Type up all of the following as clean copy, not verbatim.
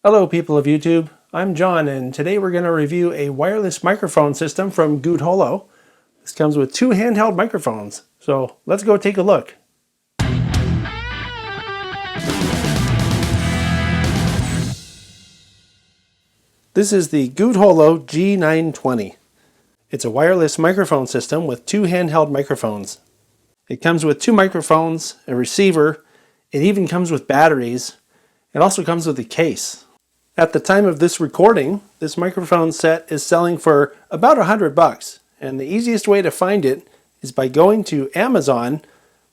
Hello people of YouTube, I'm John and today we're going to review a wireless microphone system from Gudeholo. This comes with two handheld microphones, so let's go take a look. This is the Gudeholo G920. It's a wireless microphone system with two handheld microphones. It comes with two microphones, a receiver, it even comes with batteries. It also comes with a case. At the time of this recording, this microphone set is selling for about $100, and the easiest way to find it is by going to Amazon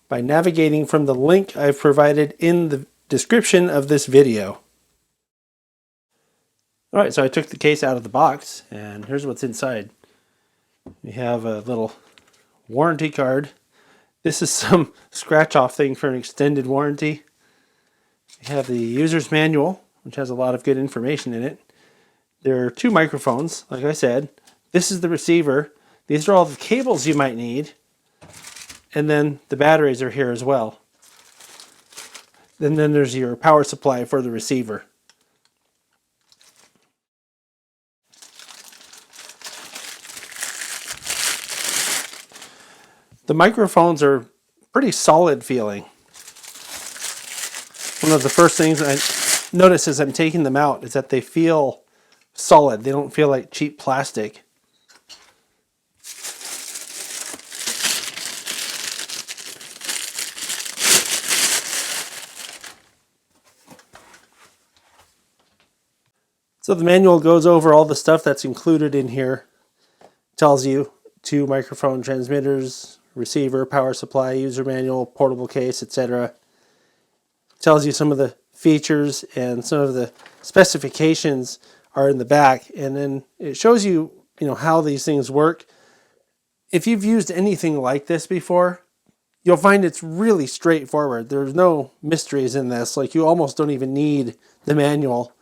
by navigating from the link I've provided in the description of this video. Alright, so I took the case out of the box, and here's what's inside. We have a little warranty card. This is some scratch-off thing for an extended warranty. We have the user's manual, which has a lot of good information in it. There are two microphones, like I said. This is the receiver. These are all the cables you might need. And then the batteries are here as well. And then there's your power supply for the receiver. The microphones are pretty solid feeling. One of the first things I notice as I'm taking them out is that they feel solid. They don't feel like cheap plastic. So the manual goes over all the stuff that's included in here. It tells you two microphone transmitters, receiver, power supply, user manual, portable case, etc. Tells you some of the features and some of the specifications are in the back, and then it shows you, how these things work. If you've used anything like this before, you'll find it's really straightforward. There's no mysteries in this. Like, you almost don't even need the manual.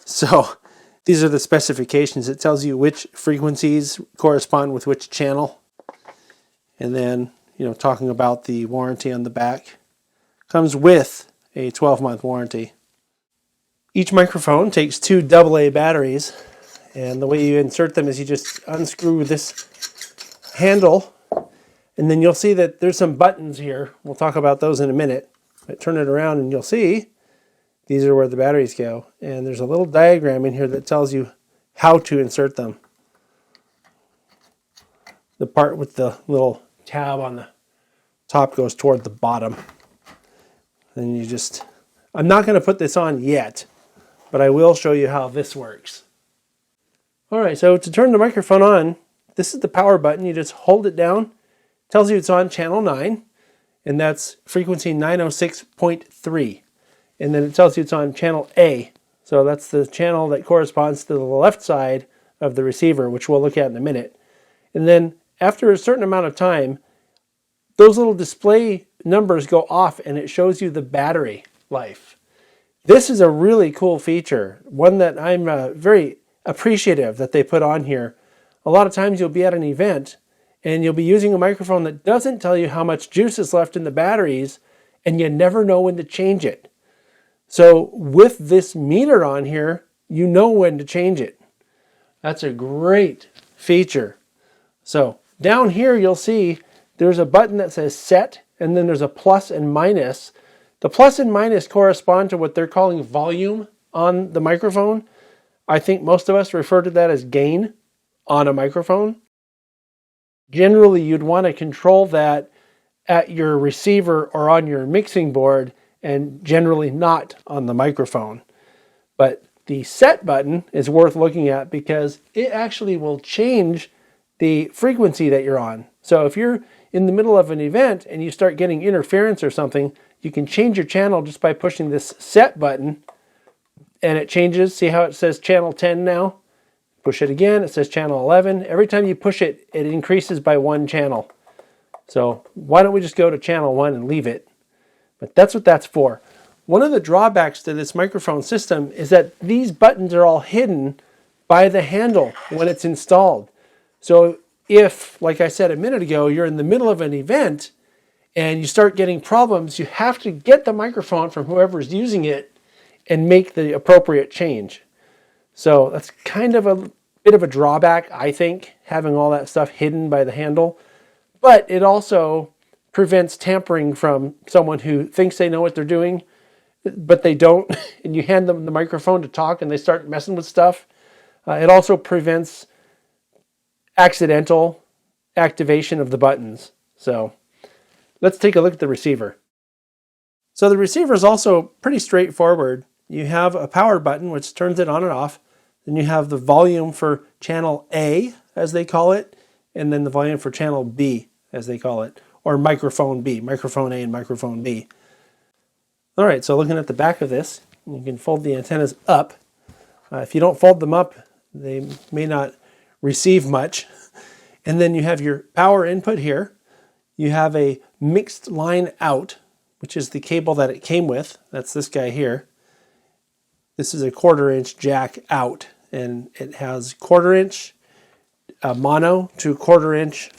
So these are the specifications. It tells you which frequencies correspond with which channel. And then, talking about the warranty on the back. Comes with a 12-month warranty. Each microphone takes two AA batteries, and the way you insert them is you just unscrew this handle, and then you'll see that there's some buttons here. We'll talk about those in a minute. But turn it around and you'll see these are where the batteries go, and there's a little diagram in here that tells you how to insert them. The part with the little tab on the top goes toward the bottom. Then you just, I'm not going to put this on yet, but I will show you how this works. Alright, so to turn the microphone on, this is the power button. You just hold it down. It tells you it's on channel 9, and that's frequency 906.3. And then it tells you it's on channel A. So that's the channel that corresponds to the left side of the receiver, which we'll look at in a minute. And then after a certain amount of time, those little display numbers go off and it shows you the battery life. This is a really cool feature, one that I'm very appreciative that they put on here. A lot of times you'll be at an event and you'll be using a microphone that doesn't tell you how much juice is left in the batteries, and you never know when to change it. So with this meter on here, you know when to change it. That's a great feature. So down here you'll see there's a button that says set, and then there's a plus and minus. The plus and minus correspond to what they're calling volume on the microphone. I think most of us refer to that as gain on a microphone. Generally, you'd want to control that at your receiver or on your mixing board, and generally not on the microphone. But the set button is worth looking at because it actually will change the frequency that you're on. So if you're in the middle of an event and you start getting interference or something, you can change your channel just by pushing this set button, and it changes. See how it says channel 10 now? Push it again, it says channel 11. Every time you push it, it increases by one channel. So why don't we just go to channel 1 and leave it? But that's what that's for. One of the drawbacks to this microphone system is that these buttons are all hidden by the handle when it's installed. So if, like I said a minute ago, you're in the middle of an event and you start getting problems, you have to get the microphone from whoever's using it and make the appropriate change. So that's kind of a bit of a drawback, I think, having all that stuff hidden by the handle. But it also prevents tampering from someone who thinks they know what they're doing, but they don't, and you hand them the microphone to talk and they start messing with stuff. It also prevents accidental activation of the buttons. So let's take a look at the receiver. So the receiver is also pretty straightforward. You have a power button which turns it on and off. Then you have the volume for channel A, as they call it, and then the volume for channel B, as they call it, or microphone B, microphone A and microphone B. All right, so looking at the back of this, you can fold the antennas up. If you don't fold them up, they may not receive much. And then you have your power input here. You have a mixed line out, which is the cable that it came with. That's this guy here. This is a 1/4 inch jack out, and it has 1/4 inch mono to 1/4 inch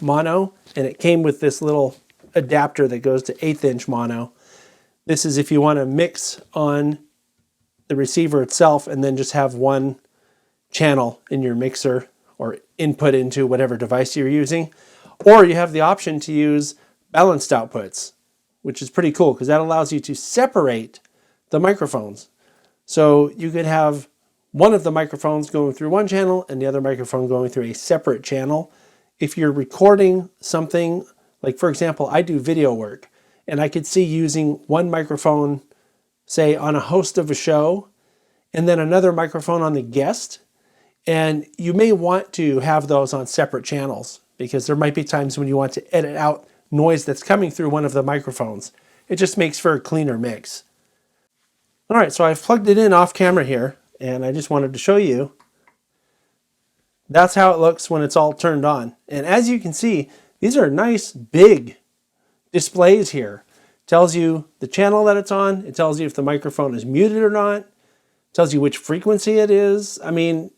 mono, and it came with this little adapter that goes to 1/8 inch mono. This is if you want to mix on the receiver itself and then just have one channel in your mixer or input into whatever device you're using. Or you have the option to use balanced outputs, which is pretty cool because that allows you to separate the microphones. So you could have one of the microphones going through one channel and the other microphone going through a separate channel. If you're recording something, like for example, I do video work, and I could see using one microphone, say on a host of a show, and then another microphone on the guest. And you may want to have those on separate channels because there might be times when you want to edit out noise that's coming through one of the microphones. It just makes for a cleaner mix. All right, so I've plugged it in off camera here, and I just wanted to show you. That's how it looks when it's all turned on. And as you can see, these are nice big displays here. It tells you the channel that it's on. It tells you if the microphone is muted or not. It tells you which frequency it is. I mean,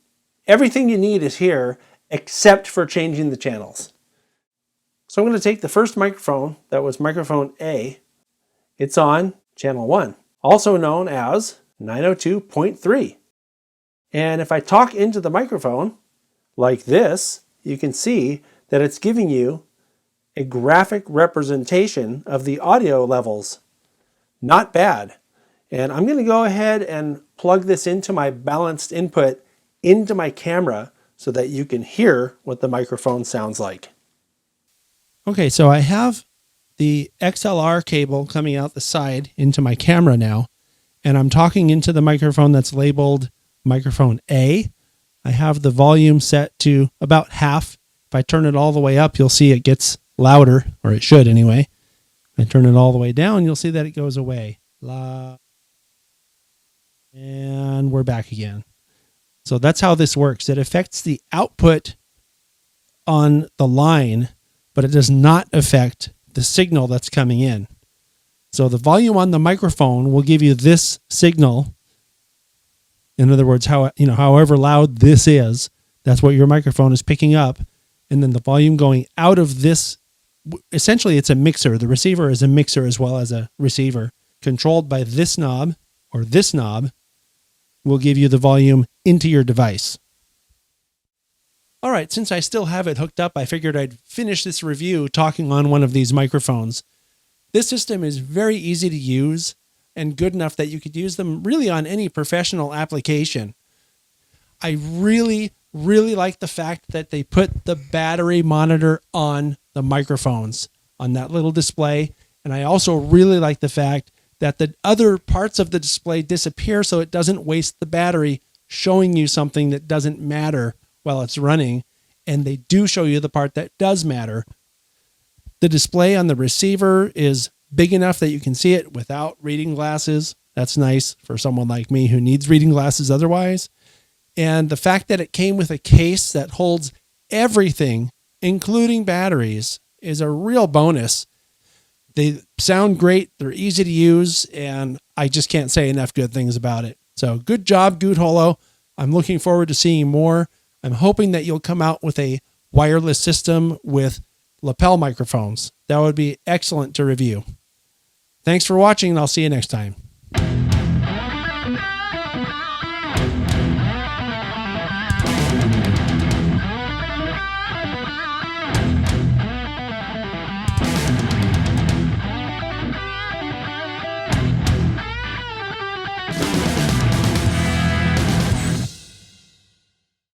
everything you need is here except for changing the channels. So I'm going to take the first microphone, that was microphone A. It's on channel 1, also known as 902.3. And if I talk into the microphone like this, you can see that it's giving you a graphic representation of the audio levels. Not bad. And I'm going to go ahead and plug this into my balanced input into my camera so that you can hear what the microphone sounds like. Okay, so I have the XLR cable coming out the side into my camera now, and I'm talking into the microphone that's labeled microphone A. I have the volume set to about half. If I turn it all the way up, you'll see it gets louder, or it should anyway. If I turn it all the way down, you'll see that it goes away. And we're back again. So that's how this works. It affects the output on the line, but it does not affect the signal that's coming in. So the volume on the microphone will give you this signal. In other words, however loud this is, that's what your microphone is picking up. And then the volume going out of this, essentially it's a mixer. The receiver is a mixer as well as a receiver. Controlled by this knob, or this knob, will give you the volume into your device. All right, since I still have it hooked up, I figured I'd finish this review talking on one of these microphones. This system is very easy to use and good enough that you could use them really on any professional application. I really like the fact that they put the battery monitor on the microphones on that little display. And I also really like the fact that the other parts of the display disappear so it doesn't waste the battery showing you something that doesn't matter while it's running. And they do show you the part that does matter. The display on the receiver is big enough that you can see it without reading glasses. That's nice for someone like me who needs reading glasses otherwise. And the fact that it came with a case that holds everything, including batteries, is a real bonus. They sound great, they're easy to use, and I just can't say enough good things about it. So good job, Gudeholo. I'm looking forward to seeing more. I'm hoping that you'll come out with a wireless system with lapel microphones. That would be excellent to review. Thanks for watching, and I'll see you next time.